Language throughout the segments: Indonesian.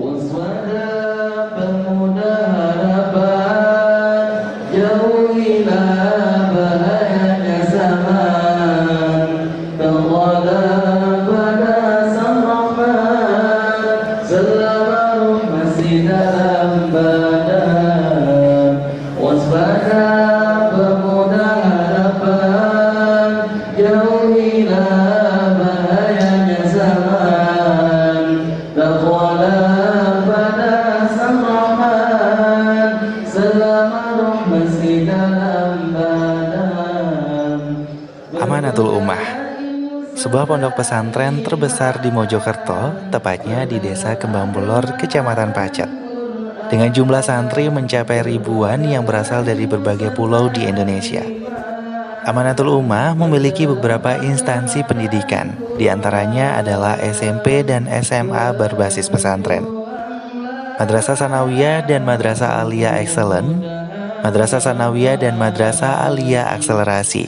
Waspada pemuda harapan, jauhilah bahayanya zaman. Tawakal pada Sang Rahman, selama ruh masih dalam badan. Waspada pemuda harapan, jauhilah bahayanya zaman. Tawakal pada Sang Rahman, selama ruh masih dalam badan. Amanatul Ummah, sebuah pondok pesantren terbesar di Mojokerto, tepatnya di Desa Kembang Belor, Kecamatan Pacet. Dengan jumlah santri mencapai ribuan yang berasal dari berbagai pulau di Indonesia. Amanatul Ummah memiliki beberapa instansi pendidikan, di antaranya adalah SMP dan SMA berbasis pesantren, Madrasah Sanawiyah dan Madrasah Aliyah Excellent, Madrasah Sanawiyah dan Madrasah Aliyah Akselerasi,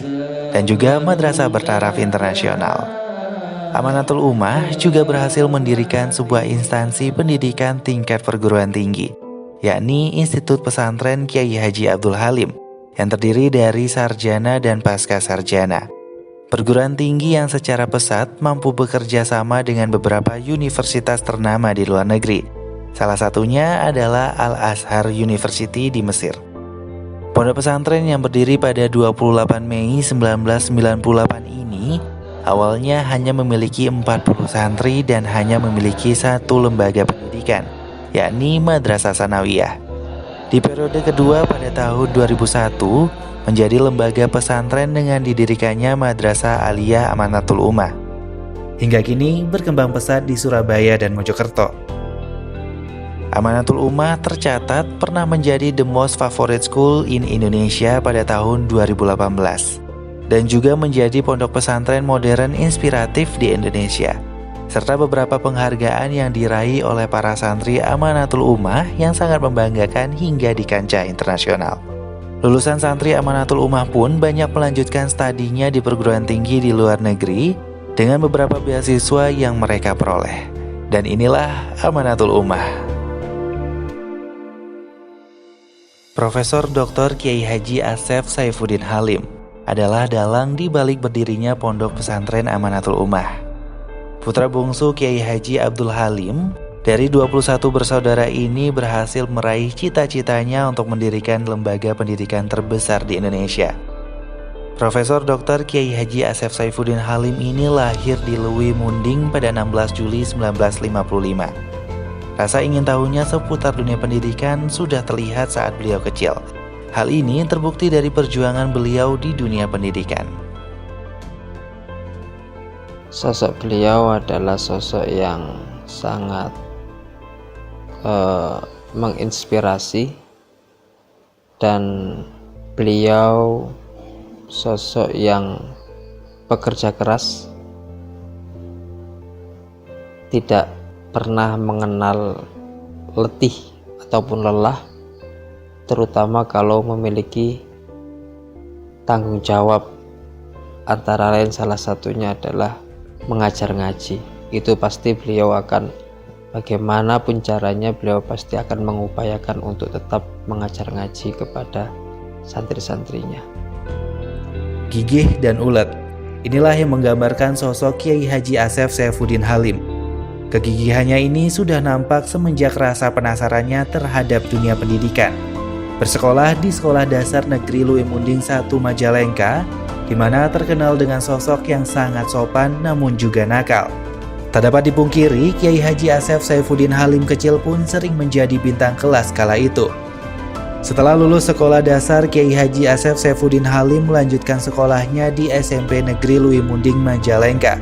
dan juga Madrasah Bertaraf Internasional. Amanatul Ummah juga berhasil mendirikan sebuah instansi pendidikan tingkat perguruan tinggi, yakni Institut Pesantren Kiai Haji Abdul Halim, yang terdiri dari sarjana dan pasca sarjana. Perguruan tinggi yang secara pesat mampu bekerja sama dengan beberapa universitas ternama di luar negeri. Salah satunya adalah Al-Azhar University di Mesir. Pondok pesantren yang berdiri pada 28 Mei 1998 ini awalnya hanya memiliki 40 santri dan hanya memiliki satu lembaga pendidikan, yakni Madrasah Sanawiyah. Di periode kedua pada tahun 2001 menjadi lembaga pesantren dengan didirikannya Madrasah Aliyah Amanatul Ummah. Hingga kini berkembang pesat di Surabaya dan Mojokerto. Amanatul Ummah tercatat pernah menjadi the most favorite school in Indonesia pada tahun 2018 dan juga menjadi pondok pesantren modern inspiratif di Indonesia, serta beberapa penghargaan yang diraih oleh para santri Amanatul Ummah yang sangat membanggakan hingga di kancah internasional. Lulusan santri Amanatul Ummah pun banyak melanjutkan studinya di perguruan tinggi di luar negeri dengan beberapa beasiswa yang mereka peroleh. Dan inilah Amanatul Ummah. Profesor Dr. Kiai Haji Asef Saifuddin Halim adalah dalang di balik berdirinya Pondok Pesantren Amanatul Ummah. Putra bungsu Kiai Haji Abdul Halim dari 21 bersaudara ini berhasil meraih cita-citanya untuk mendirikan lembaga pendidikan terbesar di Indonesia. Profesor Dr. Kiai Haji Asef Saifuddin Halim ini lahir di Lewi Munding pada 16 Juli 1955. Rasa ingin tahunya seputar dunia pendidikan sudah terlihat saat beliau kecil. Hal ini terbukti dari perjuangan beliau di dunia pendidikan. Sosok beliau adalah sosok yang sangat menginspirasi, dan beliau sosok yang bekerja keras, tidak pernah mengenal letih ataupun lelah, terutama kalau memiliki tanggung jawab, antara lain salah satunya adalah mengajar ngaji. Itu pasti beliau akan, bagaimanapun caranya, beliau pasti akan mengupayakan untuk tetap mengajar ngaji kepada santri-santrinya. Gigih dan ulet, inilah yang menggambarkan sosok Kiai Haji Asef Saifuddin Halim. Kegigihannya ini sudah nampak semenjak rasa penasarannya terhadap dunia pendidikan. Bersekolah di Sekolah Dasar Negeri Lewi Munding 1 Majalengka, di mana terkenal dengan sosok yang sangat sopan namun juga nakal. Tak dapat dipungkiri, Kiai Haji Asef Saifuddin Halim kecil pun sering menjadi bintang kelas kala itu. Setelah lulus sekolah dasar, Kiai Haji Asef Saifuddin Halim melanjutkan sekolahnya di SMP Negeri Lewi Munding Majalengka.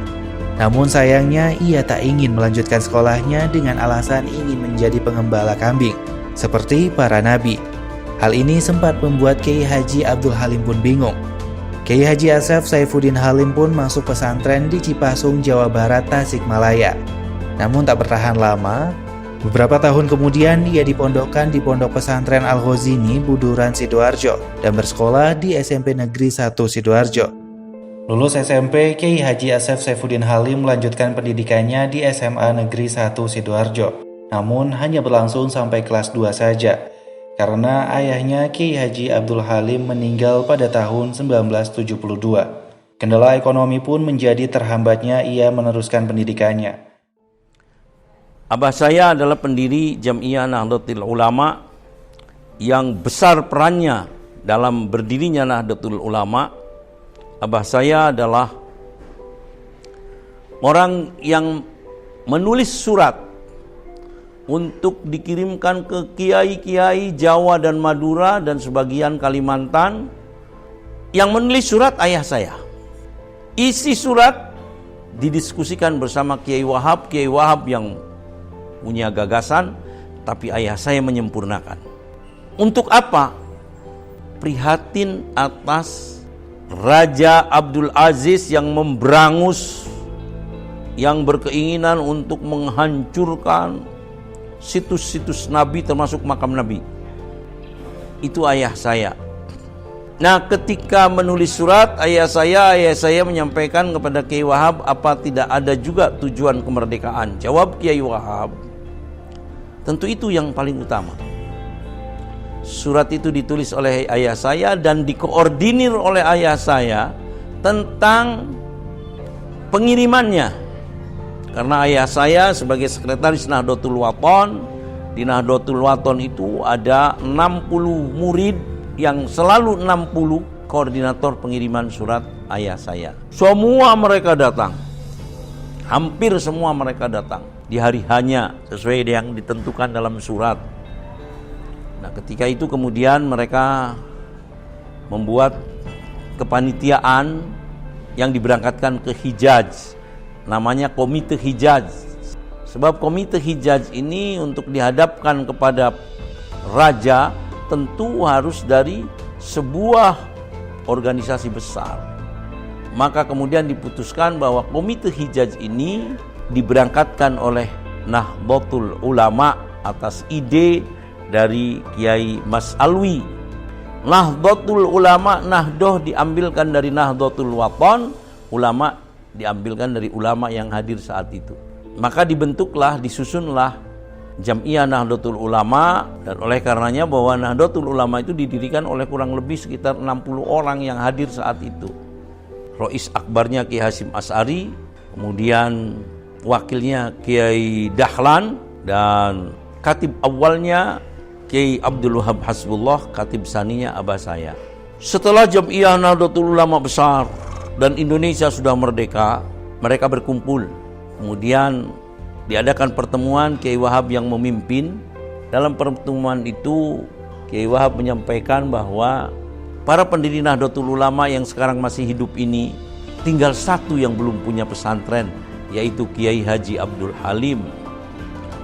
Namun sayangnya ia tak ingin melanjutkan sekolahnya dengan alasan ingin menjadi pengembala kambing, seperti para nabi. Hal ini sempat membuat Kiai Haji Abdul Halim pun bingung. Kiai Haji Asef Saifuddin Halim pun masuk pesantren di Cipasung, Jawa Barat, Tasikmalaya. Namun tak bertahan lama, beberapa tahun kemudian ia dipondokkan di Pondok Pesantren Al-Ghazini, Buduran, Sidoarjo, dan bersekolah di SMP Negeri 1 Sidoarjo. Lulus SMP, Kiai Haji Asef Saifuddin Halim melanjutkan pendidikannya di SMA Negeri 1 Sidoarjo. namun hanya berlangsung sampai kelas 2 saja, karena ayahnya Kiai Haji Abdul Halim meninggal pada tahun 1972. Kendala ekonomi pun menjadi terhambatnya ia meneruskan pendidikannya. Abah saya adalah pendiri Jam'iyah Nahdlatul Ulama yang besar perannya dalam berdirinya Nahdlatul Ulama. Abah saya adalah orang yang menulis surat untuk dikirimkan ke kiai-kiai Jawa dan Madura dan sebagian Kalimantan. Yang menulis surat ayah saya. Isi surat didiskusikan bersama Kiai Wahab yang punya gagasan, tapi ayah saya menyempurnakan. Untuk apa? Prihatin atas Raja Abdul Aziz yang memberangus, yang berkeinginan untuk menghancurkan situs-situs Nabi termasuk makam Nabi. Itu ayah saya. Nah, ketika menulis surat ayah saya menyampaikan kepada Kiai Wahab, apa tidak ada juga tujuan kemerdekaan? Jawab Kiai Wahab, tentu itu yang paling utama. Surat itu ditulis oleh ayah saya dan dikoordinir oleh ayah saya tentang pengirimannya. Karena ayah saya sebagai sekretaris Nahdlatul Wathon, di Nahdlatul Wathon itu ada 60 murid yang selalu 60 koordinator pengiriman surat ayah saya. Semua mereka datang. Hampir semua mereka datang di hari hanya sesuai yang ditentukan dalam surat. Nah, ketika itu kemudian mereka membuat kepanitiaan yang diberangkatkan ke Hijaz. Namanya Komite Hijaz. Sebab Komite Hijaz ini untuk dihadapkan kepada raja tentu harus dari sebuah organisasi besar. Maka kemudian diputuskan bahwa Komite Hijaz ini diberangkatkan oleh Nahdlatul Ulama atas ide dari Kiai Mas Alwi. Nahdlatul Ulama, Nahdoh diambilkan dari Nahdlatul Wathon, ulama diambilkan dari ulama yang hadir saat itu. Maka dibentuklah, disusunlah Jam'iyah Nahdlatul Ulama, dan oleh karenanya bahwa Nahdlatul Ulama itu didirikan oleh kurang lebih sekitar 60 orang yang hadir saat itu. Rois akbarnya Kiai Hasyim Asy'ari, kemudian wakilnya Kiai Dahlan, dan katib awalnya Kiai Abdul Wahab Hasbullah, katib saninya abah saya. Setelah Jam'iyah Nahdlatul Ulama besar dan Indonesia sudah merdeka, mereka berkumpul. Kemudian diadakan pertemuan, Kiai Wahab yang memimpin. Dalam pertemuan itu Kiai Wahab menyampaikan bahwa para pendiri Nahdlatul Ulama yang sekarang masih hidup ini tinggal satu yang belum punya pesantren, yaitu Kiai Haji Abdul Halim.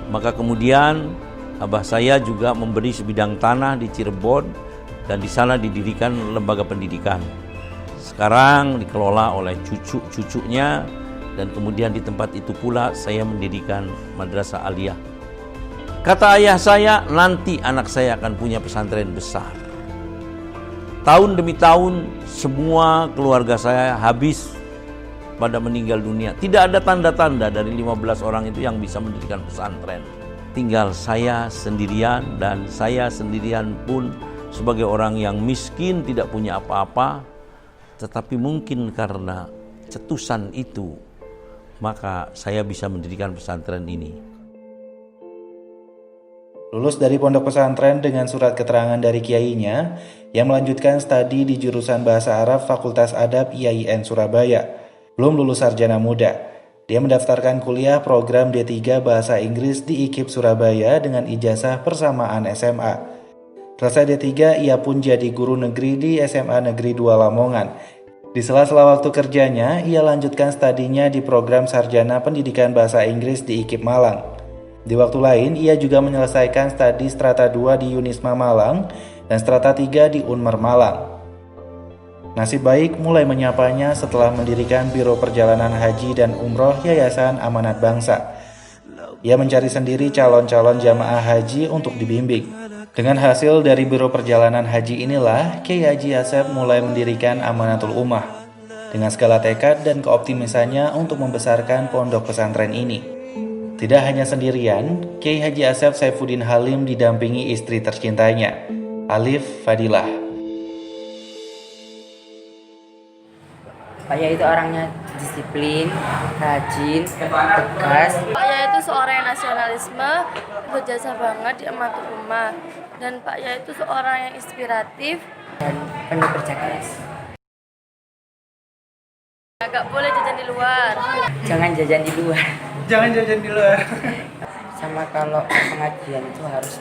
Maka kemudian abah saya juga memberi sebidang tanah di Cirebon dan di sana didirikan lembaga pendidikan. Sekarang dikelola oleh cucu-cucunya. Dan kemudian di tempat itu pula saya mendirikan madrasah aliyah. Kata ayah saya, nanti anak saya akan punya pesantren besar. Tahun demi tahun semua keluarga saya habis pada meninggal dunia. Tidak ada tanda-tanda dari 15 orang itu yang bisa mendirikan pesantren. Tinggal saya sendirian, dan saya sendirian pun sebagai orang yang miskin, tidak punya apa-apa. Tetapi mungkin karena cetusan itu, maka saya bisa mendirikan pesantren ini. Lulus dari pondok pesantren dengan surat keterangan dari kiainya, yang melanjutkan studi di jurusan Bahasa Arab Fakultas Adab IAIN Surabaya. Belum lulus sarjana muda, dia mendaftarkan kuliah program D3 Bahasa Inggris di IKIP Surabaya dengan ijazah persamaan SMA. Selesai D3, ia pun jadi guru negeri di SMA Negeri 2 Lamongan. Di sela-sela waktu kerjanya, ia lanjutkan studinya di program Sarjana Pendidikan Bahasa Inggris di IKIP Malang. Di waktu lain, ia juga menyelesaikan studi Strata 2 di Unisma Malang dan Strata 3 di Unmer Malang. Nasib baik mulai menyapanya setelah mendirikan Biro Perjalanan Haji dan Umroh Yayasan Amanat Bangsa. Ia mencari sendiri calon-calon jamaah haji untuk dibimbing. Dengan hasil dari Biro Perjalanan Haji inilah, Kiai Haji Asep mulai mendirikan Amanatul Ummah dengan segala tekad dan keoptimisannya untuk membesarkan pondok pesantren ini. Tidak hanya sendirian, Kiai Haji Asep Saifuddin Halim didampingi istri tercintanya, Alif Fadilah. Pak Yai itu orangnya disiplin, rajin, tegas. Pak Yai itu seorang yang nasionalisme, berjasa banget di amatur rumah. Dan Pak Yai itu seorang yang inspiratif dan penuh kerja keras. Gak boleh jajan di luar. Jangan jajan di luar. Jangan jajan di luar. Sama kalau pengajian itu harus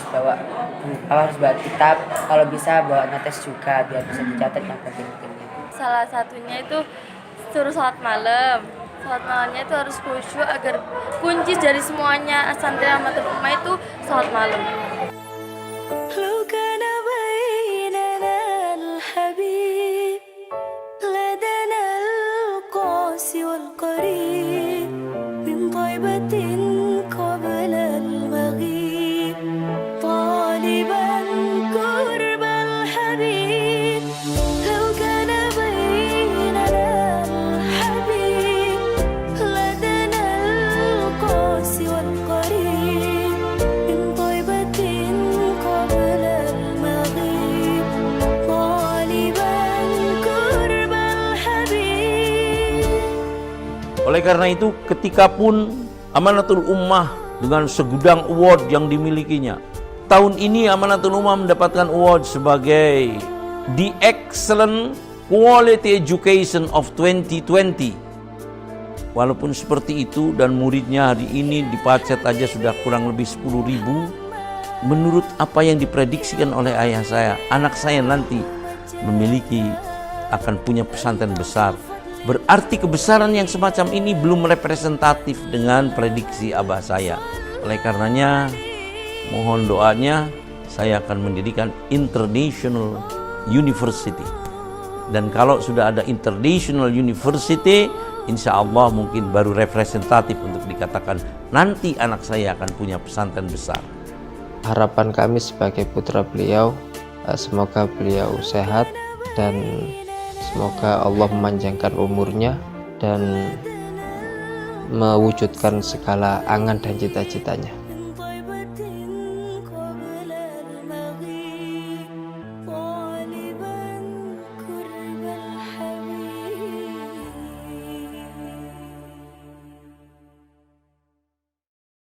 bawa kitab, kalau bisa bawa notes juga biar bisa dicatat yang penting-penting. Salah satunya itu suruh sholat malam. Sholat malamnya itu harus khusyuk agar kunci dari semuanya santri amatur umah itu sholat malam. Oleh karena itu, ketika pun Amanatul Ummah dengan segudang award yang dimilikinya, tahun ini Amanatul Ummah mendapatkan award sebagai The Excellent Quality Education of 2020. Walaupun seperti itu dan muridnya hari ini di Pacet aja sudah kurang lebih 10.000, menurut apa yang diprediksikan oleh ayah saya, anak saya nanti akan punya pesantren besar. Berarti kebesaran yang semacam ini belum representatif dengan prediksi abah saya. Oleh karenanya, mohon doanya, saya akan mendirikan International University. Dan kalau sudah ada International University, insya Allah mungkin baru representatif untuk dikatakan nanti anak saya akan punya pesantren besar. Harapan kami sebagai putra beliau, semoga beliau sehat dan semoga Allah memanjangkan umurnya dan mewujudkan segala angan dan cita-citanya.